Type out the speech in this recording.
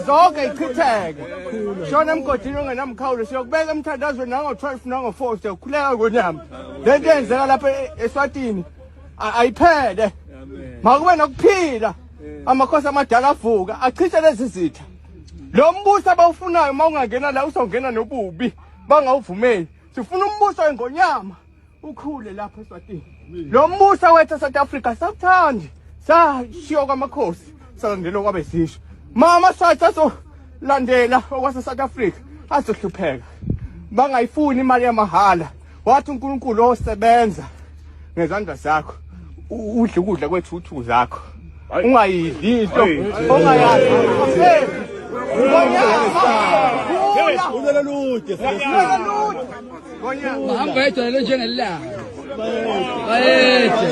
zonke ichitheke shona emgodini ongenamkhawulo siyokubeka emthandazweni nango-12 nango-4 siyokhuleka ngonyama le nto eyenzeka lapha eSwatini ayiphele makube nokuphila amakhosi amadala avuka achithe lezi zitha lo mbuso abawufunayo uma ungangena la uzongena nobubi bangawuvumeli sifuna umbuso wengonyama ukhule lapha eSwatini lo mbuso wethu eSouth Africa sakuthandi sashiyo kwamakhosi salandela kwabe sisho mama sathi azolandela okwase-South Africa azohlupheka bangayifuni imali yamahala wathi uNkulunkulu osebenza ngezandla zakho udle ukudla kwethuthu zakho ungayidli into ongayazi mahamba yedwa njengelanga ayethe